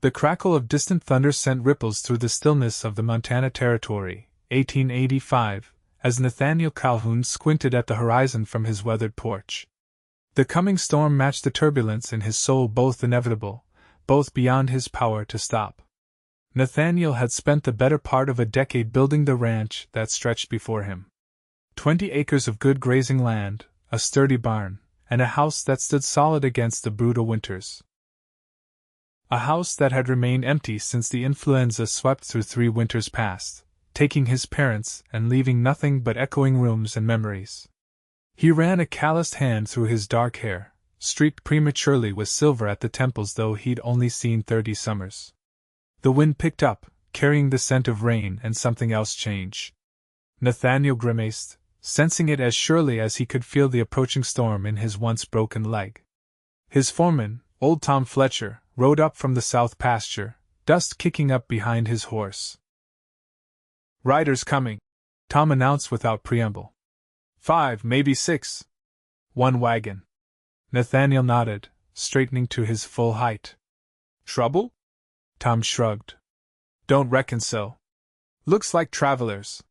The crackle of distant thunder sent ripples through the stillness of the Montana Territory, 1885, as Nathaniel Calhouns squinted at the horizon from his weathered porch. The coming storm matched the turbulence in his soul, both inevitable, both beyond his power to stop. Nathaniel had spent the better part of a decade building the ranch that stretched before him. 20 acres of good grazing land, a sturdy barn, and a house that stood solid against the brutal winters. A house that had remained empty since the influenza swept through 3 winters past, taking his parents and leaving nothing but echoing rooms and memories. He ran a calloused hand through his dark hair, streaked prematurely with silver at the temples, though he'd only seen 30 summers. The wind picked up, carrying the scent of rain and something else change. Nathaniel grimaced, sensing it as surely as he could feel the approaching storm in his once broken leg. His foreman, old Tom Fletcher, rode up from the south pasture, dust kicking up behind his horse. "Riders coming," Tom announced without preamble. 5, maybe 6. 1 wagon. Nathaniel nodded, straightening to his full height. "Trouble?" Tom shrugged. "Don't reckon so. Looks like travelers.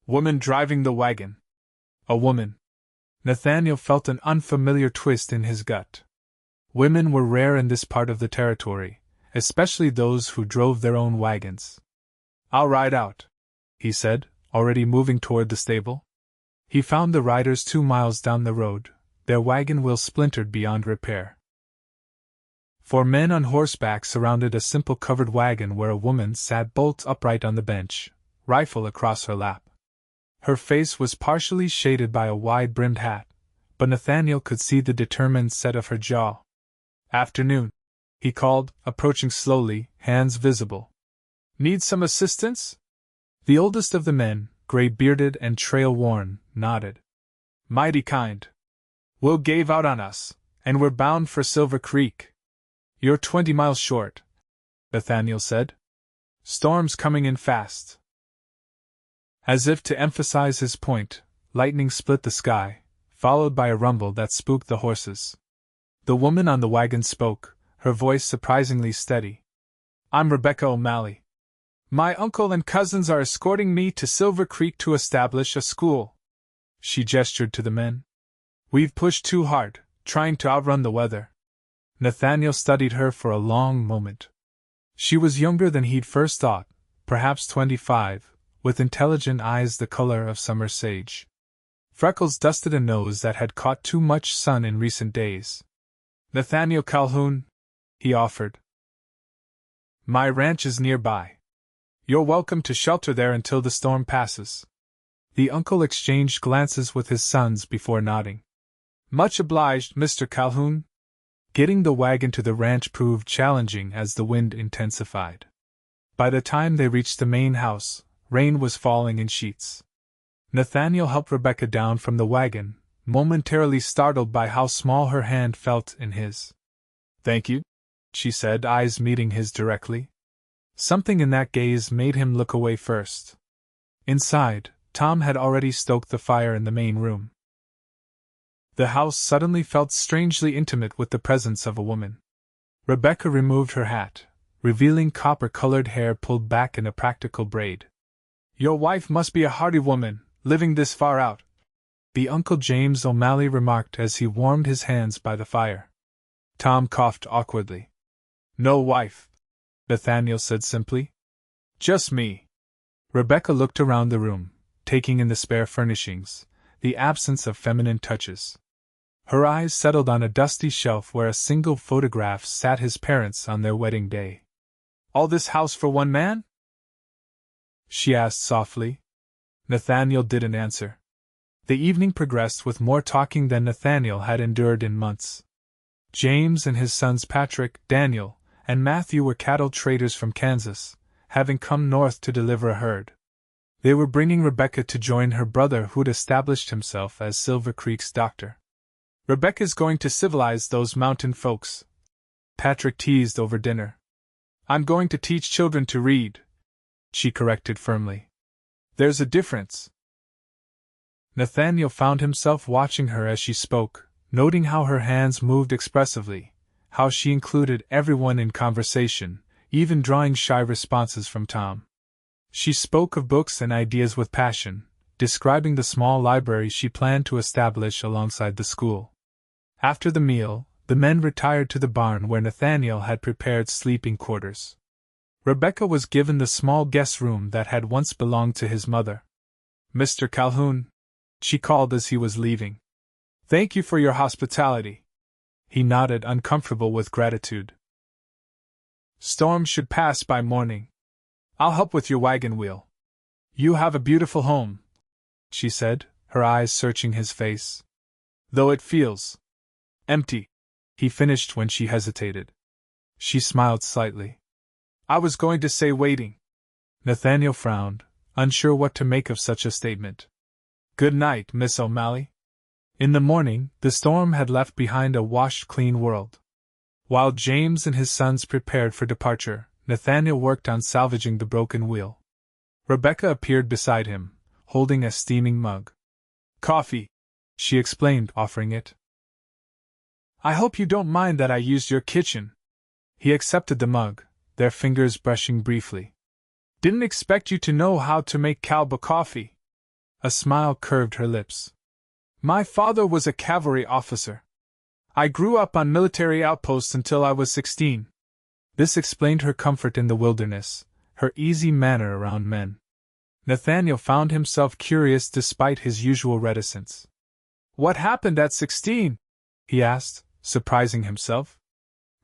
Woman driving the wagon." A woman. Nathaniel felt an unfamiliar twist in his gut. Women were rare in this part of the territory, especially those who drove their own wagons. "I'll ride out," he said, already moving toward the stable. He found the riders 2 miles down the road, their wagon wheel splintered beyond repair. 4 men on horseback surrounded a simple covered wagon where a woman sat bolt upright on the bench, rifle across her lap. Her face was partially shaded by a wide-brimmed hat, but Nathaniel could see the determined set of her jaw. "Afternoon," he called, approaching slowly, hands visible. "Need some assistance?" The oldest of the men, gray-bearded and trail-worn, nodded. "Mighty kind. Will gave out on us, and we're bound for Silver Creek." "You're 20 miles short," Nathaniel said. "Storm's coming in fast." As if to emphasize his point, lightning split the sky, followed by a rumble that spooked the horses. The woman on the wagon spoke, her voice surprisingly steady. "I'm Rebecca O'Malley. My uncle and cousins are escorting me to Silver Creek to establish a school." She gestured to the men. "We've pushed too hard, trying to outrun the weather." Nathaniel studied her for a long moment. She was younger than he'd first thought, perhaps 25, with intelligent eyes the color of summer sage. Freckles dusted a nose that had caught too much sun in recent days. "Nathaniel Calhoun," he offered. "My ranch is nearby. You're welcome to shelter there until the storm passes." The uncle exchanged glances with his sons before nodding. "Much obliged, Mr. Calhoun." Getting the wagon to the ranch proved challenging as the wind intensified. By the time they reached the main house, rain was falling in sheets. Nathaniel helped Rebecca down from the wagon, momentarily startled by how small her hand felt in his. "Thank you," she said, eyes meeting his directly. Something in that gaze made him look away first. Inside, Tom had already stoked the fire in the main room. The house suddenly felt strangely intimate with the presence of a woman. Rebecca removed her hat, revealing copper-colored hair pulled back in a practical braid. "Your wife must be a hardy woman, living this far out," the Uncle James O'Malley remarked as he warmed his hands by the fire. Tom coughed awkwardly. "No wife," Nathaniel said simply. "Just me." Rebecca looked around the room, taking in the spare furnishings, the absence of feminine touches. Her eyes settled on a dusty shelf where a single photograph sat his parents on their wedding day. "All this house for one man?" she asked softly. Nathaniel didn't answer. The evening progressed with more talking than Nathaniel had endured in months. James and his sons Patrick, Daniel, and Matthew were cattle traders from Kansas, having come north to deliver a herd. They were bringing Rebecca to join her brother, who'd established himself as Silver Creek's doctor. "Rebecca's going to civilize those mountain folks," Patrick teased over dinner. "I'm going to teach children to read," she corrected firmly. "There's a difference." Nathaniel found himself watching her as she spoke, noting how her hands moved expressively, how she included everyone in conversation, even drawing shy responses from Tom. She spoke of books and ideas with passion, describing the small library she planned to establish alongside the school. After the meal, the men retired to the barn where Nathaniel had prepared sleeping quarters. Rebecca was given the small guest room that had once belonged to his mother. "Mr. Calhoun," she called as he was leaving. "Thank you for your hospitality." He nodded, uncomfortable with gratitude. "Storm should pass by morning. I'll help with your wagon wheel. You have a beautiful home," she said, her eyes searching his face. "Though it feels empty," he finished when she hesitated. She smiled slightly. "I was going to say waiting." Nathaniel frowned, unsure what to make of such a statement. "Good night, Miss O'Malley." In the morning, the storm had left behind a washed-clean world. While James and his sons prepared for departure, Nathaniel worked on salvaging the broken wheel. Rebecca appeared beside him, holding a steaming mug. "Coffee," she explained, offering it. "I hope you don't mind that I used your kitchen." He accepted the mug, their fingers brushing briefly. "Didn't expect you to know how to make Cowboy coffee." A smile curved her lips. "My father was a cavalry officer. I grew up on military outposts until I was 16. This explained her comfort in the wilderness, her easy manner around men. Nathaniel found himself curious despite his usual reticence. "What happened at 16? He asked, surprising himself.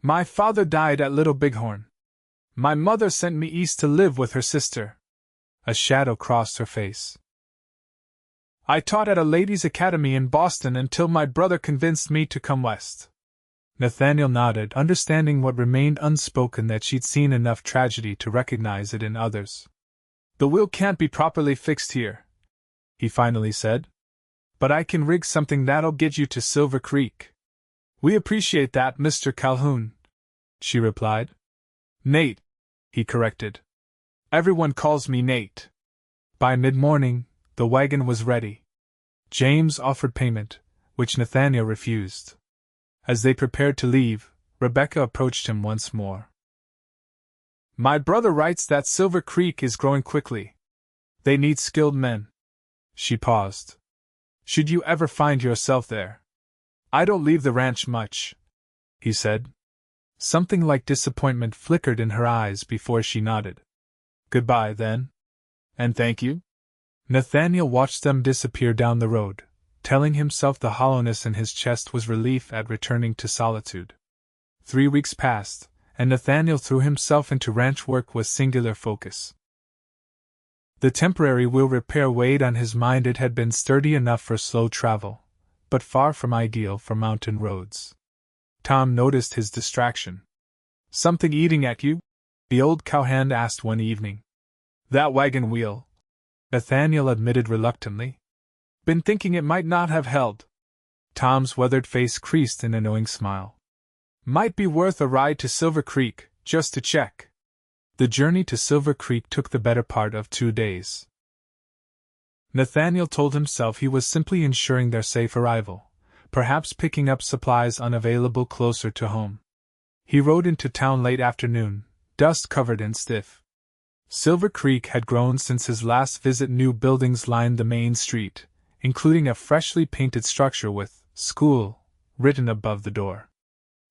"My father died at Little Bighorn. My mother sent me east to live with her sister." A shadow crossed her face. "I taught at a ladies' academy in Boston until my brother convinced me to come west." Nathaniel nodded, understanding what remained unspoken, that she'd seen enough tragedy to recognize it in others. "The wheel can't be properly fixed here," he finally said. "But I can rig something that'll get you to Silver Creek." "We appreciate that, Mr. Calhoun," she replied. "Nate," he corrected. "Everyone calls me Nate." By mid-morning, the wagon was ready. James offered payment, which Nathaniel refused. As they prepared to leave, Rebecca approached him once more. "My brother writes that Silver Creek is growing quickly. They need skilled men." She paused. "Should you ever find yourself there?" "I don't leave the ranch much," he said. Something like disappointment flickered in her eyes before she nodded. "Goodbye, then. And thank you." Nathaniel watched them disappear down the road, telling himself the hollowness in his chest was relief at returning to solitude. 3 weeks passed, and Nathaniel threw himself into ranch work with singular focus. The temporary wheel repair weighed on his mind. It had been sturdy enough for slow travel, but far from ideal for mountain roads. Tom noticed his distraction. "Something eating at you?" the old cowhand asked one evening. "That wagon wheel," Nathaniel admitted reluctantly. "Been thinking it might not have held." Tom's weathered face creased in a knowing smile. "Might be worth a ride to Silver Creek, just to check." The journey to Silver Creek took the better part of 2 days. Nathaniel told himself he was simply ensuring their safe arrival, perhaps picking up supplies unavailable closer to home. He rode into town late afternoon, dust-covered and stiff. Silver Creek had grown since his last visit. New buildings lined the main street, including a freshly painted structure with "School" written above the door.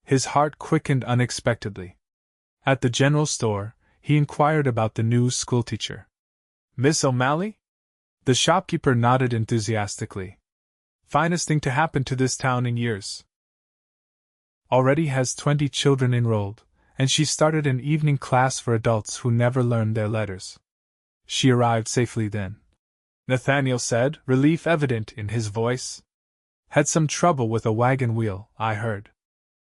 His heart quickened unexpectedly. At the general store, he inquired about the new schoolteacher. "Miss O'Malley?" The shopkeeper nodded enthusiastically. "Finest thing to happen to this town in years. Already has 20 children enrolled, and she started an evening class for adults who never learned their letters." "She arrived safely then?" Nathaniel said, relief evident in his voice. "Had some trouble with a wagon wheel, I heard.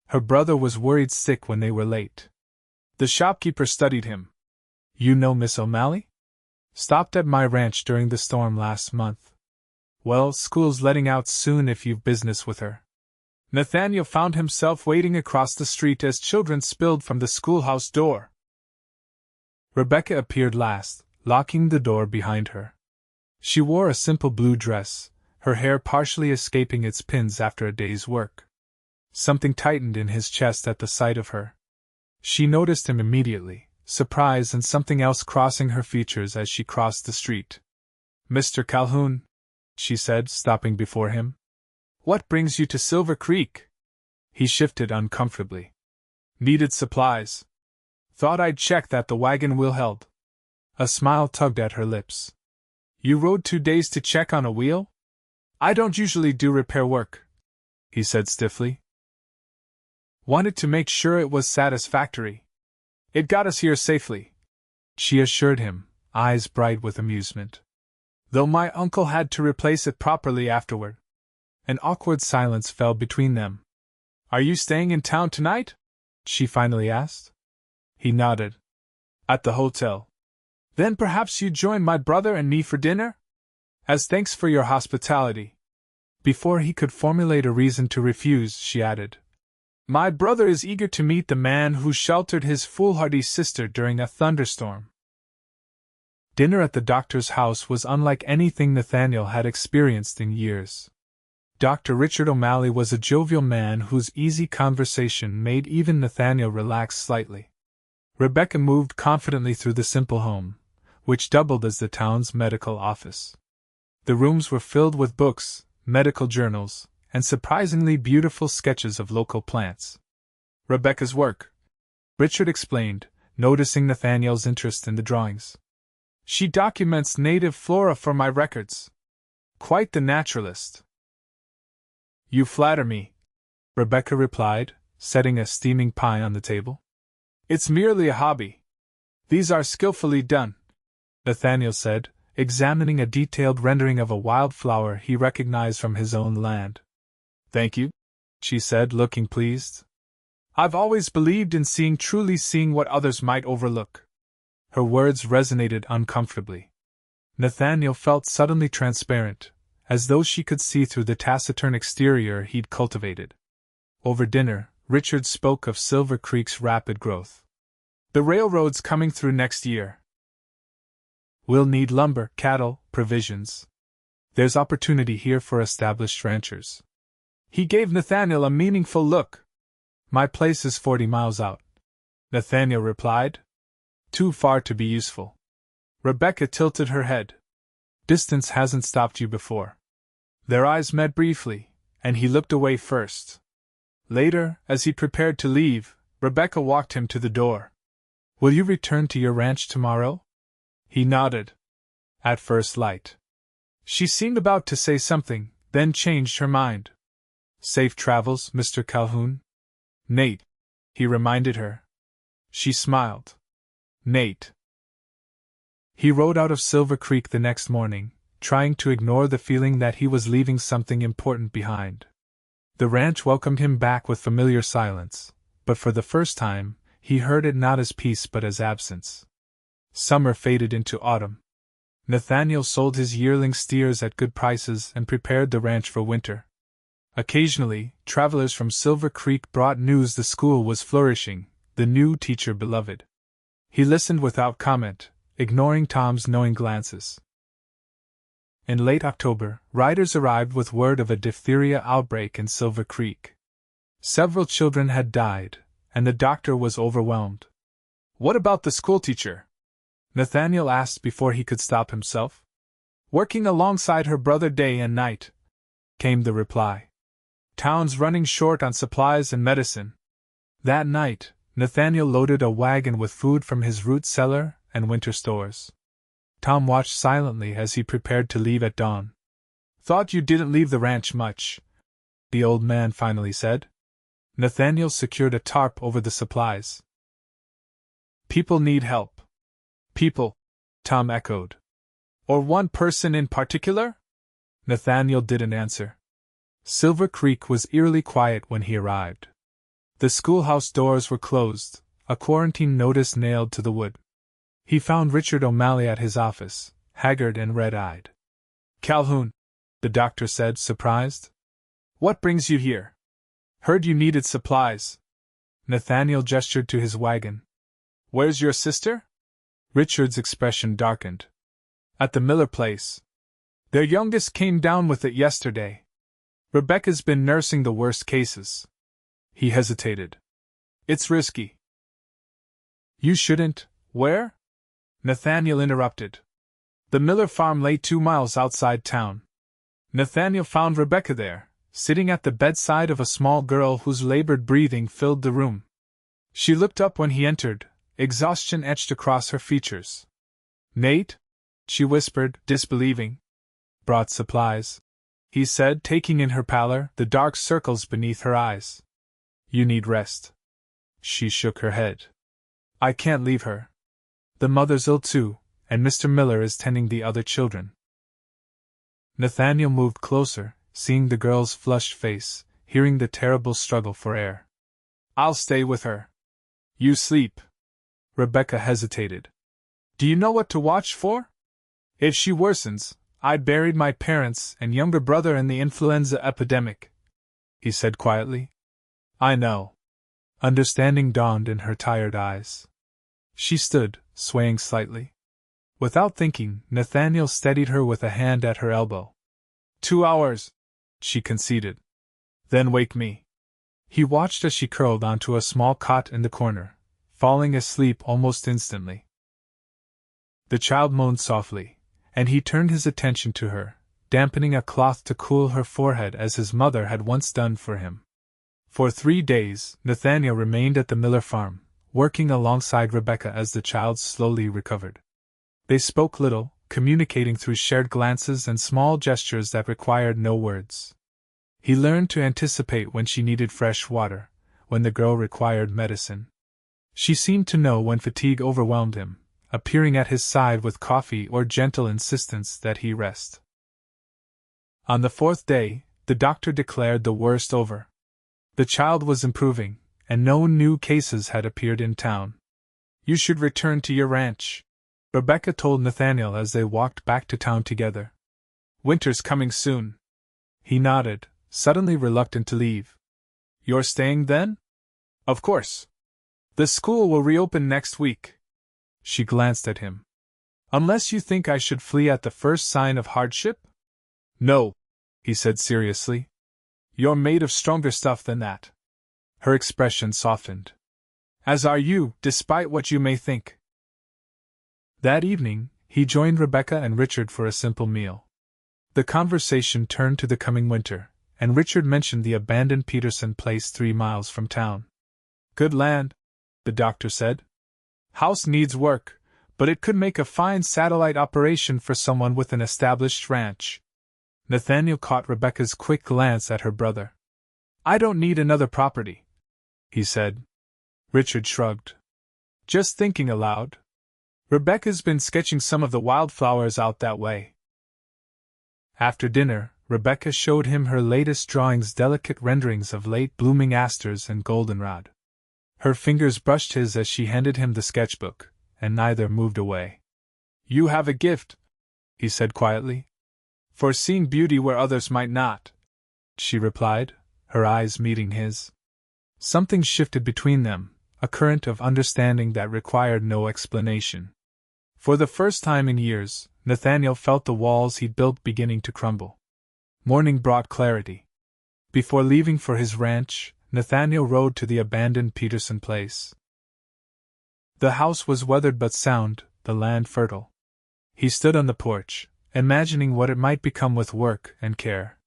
Her brother was worried sick when they were late." The shopkeeper studied him. "You know Miss O'Malley?" "Stopped at my ranch during the storm last month." "Well, school's letting out soon if you've business with her." Nathaniel found himself waiting across the street as children spilled from the schoolhouse door. Rebecca appeared last, locking the door behind her. She wore a simple blue dress, her hair partially escaping its pins after a day's work. Something tightened in his chest at the sight of her. She noticed him immediately, surprise and something else crossing her features as she crossed the street. "Mr. Calhoun," she said, stopping before him. "What brings you to Silver Creek?" He shifted uncomfortably. "Needed supplies. Thought I'd check that the wagon wheel held." A smile tugged at her lips. "You rode 2 days to check on a wheel? I don't usually do repair work," he said stiffly. "Wanted to make sure it was satisfactory. It got us here safely," she assured him, eyes bright with amusement. "Though my uncle had to replace it properly afterward." An awkward silence fell between them. "Are you staying in town tonight?" she finally asked. He nodded. "At the hotel." "Then perhaps you'd join my brother and me for dinner? As thanks for your hospitality." Before he could formulate a reason to refuse, she added, "My brother is eager to meet the man who sheltered his foolhardy sister during a thunderstorm." Dinner at the doctor's house was unlike anything Nathaniel had experienced in years. Dr. Richard O'Malley was a jovial man whose easy conversation made even Nathaniel relax slightly. Rebecca moved confidently through the simple home, which doubled as the town's medical office. The rooms were filled with books, medical journals, and surprisingly beautiful sketches of local plants. "Rebecca's work," Richard explained, noticing Nathaniel's interest in the drawings. "She documents native flora for my records. Quite the naturalist." "You flatter me," Rebecca replied, setting a steaming pie on the table. "It's merely a hobby. These are skillfully done," Nathaniel said, examining a detailed rendering of a wildflower he recognized from his own land. "Thank you," she said, looking pleased. "I've always believed in truly seeing what others might overlook." Her words resonated uncomfortably. Nathaniel felt suddenly transparent, as though she could see through the taciturn exterior he'd cultivated. Over dinner, Richard spoke of Silver Creek's rapid growth. "The railroad's coming through next year. We'll need lumber, cattle, provisions. There's opportunity here for established ranchers." He gave Nathaniel a meaningful look. "My place is 40 miles out," Nathaniel replied. "Too far to be useful." Rebecca tilted her head. "Distance hasn't stopped you before." Their eyes met briefly, and he looked away first. Later, as he prepared to leave, Rebecca walked him to the door. "Will you return to your ranch tomorrow?" He nodded. At first light. She seemed about to say something, then changed her mind. "Safe travels, Mr. Calhoun." "Nate," he reminded her. She smiled. "Nate." He rode out of Silver Creek the next morning, trying to ignore the feeling that he was leaving something important behind. The ranch welcomed him back with familiar silence, but for the first time, he heard it not as peace but as absence. Summer faded into autumn. Nathaniel sold his yearling steers at good prices and prepared the ranch for winter. Occasionally, travelers from Silver Creek brought news the school was flourishing, the new teacher beloved. He listened without comment, ignoring Tom's knowing glances. In late October, riders arrived with word of a diphtheria outbreak in Silver Creek. Several children had died, and the doctor was overwhelmed. "What about the schoolteacher?" Nathaniel asked before he could stop himself. "Working alongside her brother day and night," came the reply. "Town's running short on supplies and medicine." That night, Nathaniel loaded a wagon with food from his root cellar and winter stores. Tom watched silently as he prepared to leave at dawn. "Thought you didn't leave the ranch much," the old man finally said. Nathaniel secured a tarp over the supplies. "People need help." "People," Tom echoed. "Or one person in particular?" Nathaniel didn't answer. Silver Creek was eerily quiet when he arrived. The schoolhouse doors were closed, a quarantine notice nailed to the wood. He found Richard O'Malley at his office, haggard and red-eyed. "Calhoun," the doctor said, surprised. "What brings you here? Heard you needed supplies." Nathaniel gestured to his wagon. "Where's your sister?" Richard's expression darkened. "At the Miller place. Their youngest came down with it yesterday. Rebecca's been nursing the worst cases." He hesitated. "It's risky." "You shouldn't," Where? Nathaniel interrupted. The Miller farm lay 2 miles outside town. Nathaniel found Rebecca there, sitting at the bedside of a small girl whose labored breathing filled the room. She looked up when he entered, exhaustion etched across her features. Nate? She whispered, disbelieving. Brought supplies, he said, taking in her pallor, the dark circles beneath her eyes. You need rest. She shook her head. I can't leave her. The mother's ill too, and Mr. Miller is tending the other children. Nathaniel moved closer, seeing the girl's flushed face, hearing the terrible struggle for air. I'll stay with her. You sleep. Rebecca hesitated. Do you know what to watch for? If she worsens, I buried my parents and younger brother in the influenza epidemic, he said quietly. I know. Understanding dawned in her tired eyes. She stood, swaying slightly. Without thinking, Nathaniel steadied her with a hand at her elbow. 2 hours, she conceded. Then wake me. He watched as she curled onto a small cot in the corner, falling asleep almost instantly. The child moaned softly, and he turned his attention to her, dampening a cloth to cool her forehead as his mother had once done for him. For 3 days, Nathaniel remained at the Miller farm, working alongside Rebecca as the child slowly recovered. They spoke little, communicating through shared glances and small gestures that required no words. He learned to anticipate when she needed fresh water, when the girl required medicine. She seemed to know when fatigue overwhelmed him, appearing at his side with coffee or gentle insistence that he rest. On the 4th day, the doctor declared the worst over. The child was improving, and no new cases had appeared in town. You should return to your ranch, Rebecca told Nathaniel as they walked back to town together. Winter's coming soon. He nodded, suddenly reluctant to leave. You're staying then? Of course. The school will reopen next week. She glanced at him. Unless you think I should flee at the first sign of hardship? No, he said seriously. You're made of stronger stuff than that. Her expression softened. As are you, despite what you may think. That evening, he joined Rebecca and Richard for a simple meal. The conversation turned to the coming winter, and Richard mentioned the abandoned Peterson place 3 miles from town. Good land, the doctor said. House needs work, but it could make a fine satellite operation for someone with an established ranch. Nathaniel caught Rebecca's quick glance at her brother. I don't need another property, he said. Richard shrugged. Just thinking aloud. Rebecca's been sketching some of the wildflowers out that way. After dinner, Rebecca showed him her latest drawings, delicate renderings of late-blooming asters and goldenrod. Her fingers brushed his as she handed him the sketchbook, and neither moved away. You have a gift, he said quietly. For seeing beauty where others might not, she replied, her eyes meeting his. Something shifted between them, a current of understanding that required no explanation. For the first time in years, Nathaniel felt the walls he'd built beginning to crumble. Morning brought clarity. Before leaving for his ranch, Nathaniel rode to the abandoned Peterson place. The house was weathered but sound, the land fertile. He stood on the porch, imagining what it might become with work and care.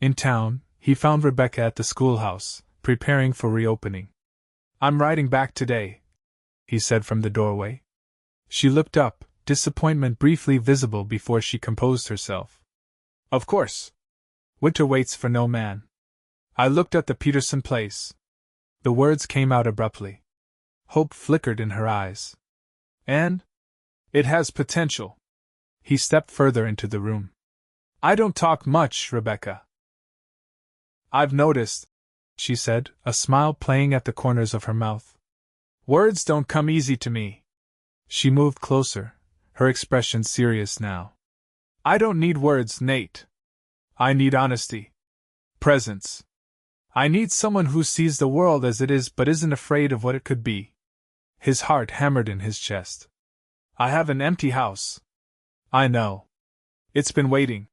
In town, he found Rebecca at the schoolhouse, preparing for reopening. I'm riding back today, he said from the doorway. She looked up, disappointment briefly visible before she composed herself. Of course. Winter waits for no man. I looked at the Peterson place. The words came out abruptly. Hope flickered in her eyes. And? It has potential. He stepped further into the room. I don't talk much, Rebecca. I've noticed, she said, a smile playing at the corners of her mouth. Words don't come easy to me. She moved closer, her expression serious now. I don't need words, Nate. I need honesty. Presence. I need someone who sees the world as it is but isn't afraid of what it could be. His heart hammered in his chest. I have an empty house. I know. It's been waiting,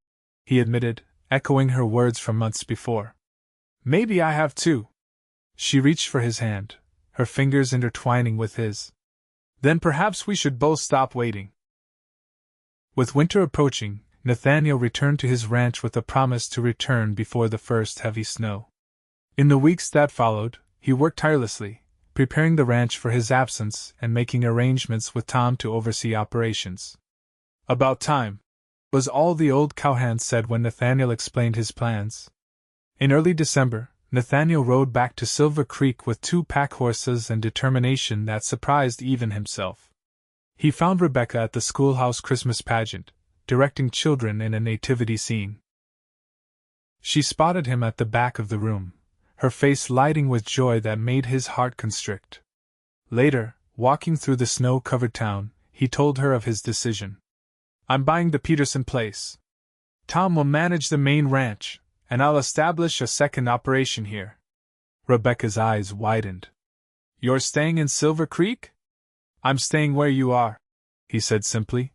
he admitted, echoing her words from months before. Maybe I have too. She reached for his hand, her fingers intertwining with his. Then perhaps we should both stop waiting. With winter approaching, Nathaniel returned to his ranch with a promise to return before the first heavy snow. In the weeks that followed, he worked tirelessly, preparing the ranch for his absence and making arrangements with Tom to oversee operations. "About time," was all the old cowhand said when Nathaniel explained his plans. In early December, Nathaniel rode back to Silver Creek with 2 pack horses and determination that surprised even himself. He found Rebecca at the schoolhouse Christmas pageant, directing children in a nativity scene. She spotted him at the back of the room, her face lighting with joy that made his heart constrict. Later, walking through the snow-covered town, he told her of his decision. "I'm buying the Peterson place. Tom will manage the main ranch, and I'll establish a second operation here." Rebecca's eyes widened. "You're staying in Silver Creek?" "I'm staying where you are," he said simply.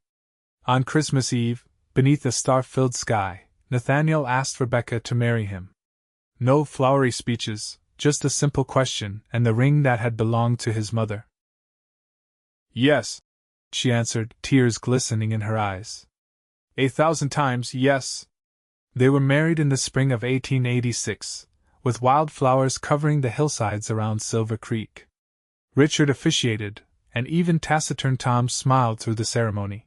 On Christmas Eve, beneath a star-filled sky, Nathaniel asked Rebecca to marry him. No flowery speeches, just a simple question and the ring that had belonged to his mother. "Yes," she answered, tears glistening in her eyes. "1,000 times yes." They were married in the spring of 1886, with wildflowers covering the hillsides around Silver Creek. Richard officiated, and even taciturn Tom smiled through the ceremony.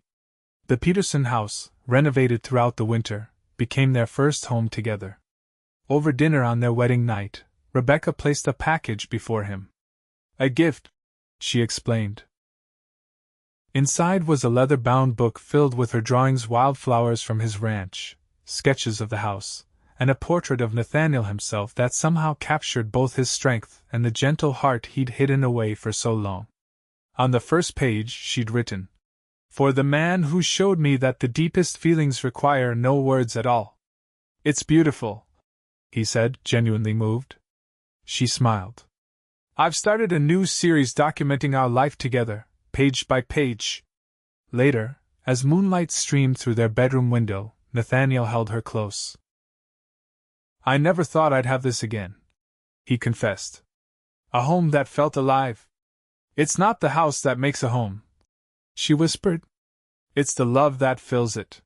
The Peterson house, renovated throughout the winter, became their first home together. Over dinner on their wedding night, Rebecca placed a package before him. "A gift," she explained. Inside was a leather-bound book filled with her drawings, wildflowers from his ranch, sketches of the house, and a portrait of Nathaniel himself that somehow captured both his strength and the gentle heart he'd hidden away for so long. On the first page she'd written, "For the man who showed me that the deepest feelings require no words at all." "It's beautiful," he said, genuinely moved. She smiled. "I've started a new series documenting our life together, page by page." Later, as moonlight streamed through their bedroom window, Nathaniel held her close. "I never thought I'd have this again," he confessed. "A home that felt alive." "It's not the house that makes a home," she whispered. "It's the love that fills it."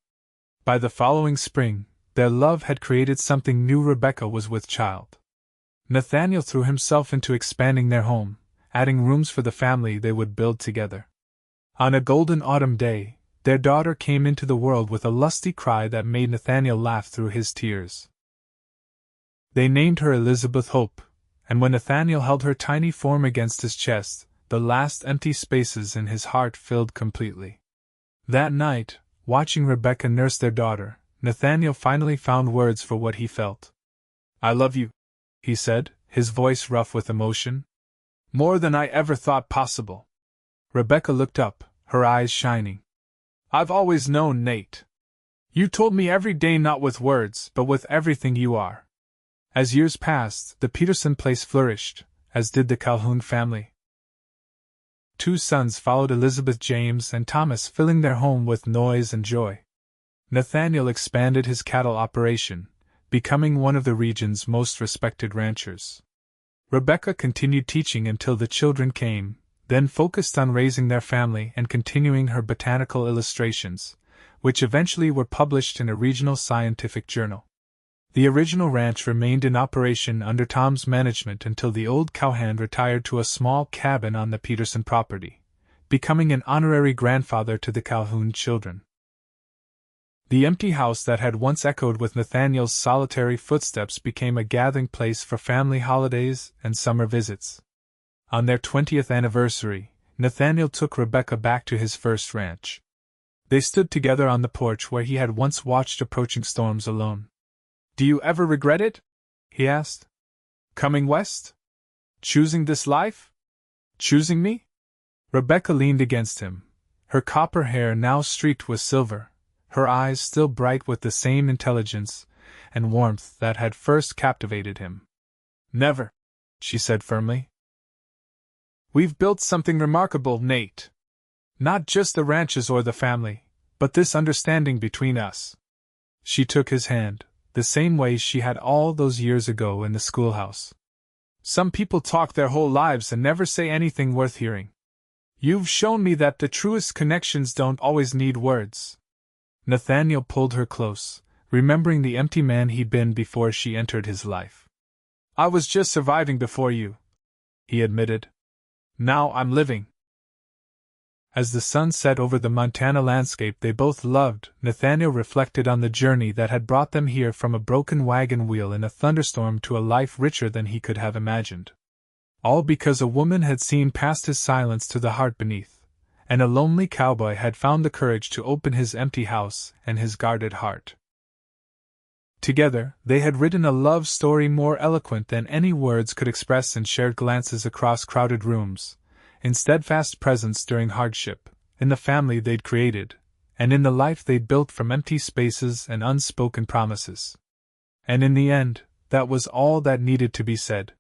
By the following spring, their love had created something new. Rebecca was with child. Nathaniel threw himself into expanding their home, adding rooms for the family they would build together. On a golden autumn day, their daughter came into the world with a lusty cry that made Nathaniel laugh through his tears. They named her Elizabeth Hope, and when Nathaniel held her tiny form against his chest, the last empty spaces in his heart filled completely. That night, watching Rebecca nurse their daughter, Nathaniel finally found words for what he felt. "I love you," he said, his voice rough with emotion. "More than I ever thought possible." Rebecca looked up, her eyes shining. "I've always known, Nate. You told me every day, not with words, but with everything you are." As years passed, the Peterson place flourished, as did the Calhoun family. 2 sons followed, Elizabeth, James, and Thomas, filling their home with noise and joy. Nathaniel expanded his cattle operation, becoming one of the region's most respected ranchers. Rebecca continued teaching until the children came, then focused on raising their family and continuing her botanical illustrations, which eventually were published in a regional scientific journal. The original ranch remained in operation under Tom's management until the old cowhand retired to a small cabin on the Peterson property, becoming an honorary grandfather to the Calhoun children. The empty house that had once echoed with Nathaniel's solitary footsteps became a gathering place for family holidays and summer visits. On their 20th anniversary, Nathaniel took Rebecca back to his first ranch. They stood together on the porch where he had once watched approaching storms alone. "Do you ever regret it?" he asked. "Coming west? Choosing this life? Choosing me?" Rebecca leaned against him, her copper hair now streaked with silver, her eyes still bright with the same intelligence and warmth that had first captivated him. "Never," she said firmly. "We've built something remarkable, Nate. Not just the ranches or the family, but this understanding between us." She took his hand, the same way she had all those years ago in the schoolhouse. "Some people talk their whole lives and never say anything worth hearing. You've shown me that the truest connections don't always need words. Nathaniel pulled her close, remembering the empty man he'd been before she entered his life. I was just surviving before you, he admitted. Now I'm living. As the sun set over the Montana landscape they both loved, Nathaniel reflected on the journey that had brought them here from a broken wagon wheel in a thunderstorm to a life richer than he could have imagined. All because a woman had seen past his silence to the heart beneath, and a lonely cowboy had found the courage to open his empty house and his guarded heart. Together, they had written a love story more eloquent than any words could express in shared glances across crowded rooms, in steadfast presence during hardship, in the family they'd created, and in the life they'd built from empty spaces and unspoken promises. And in the end, that was all that needed to be said.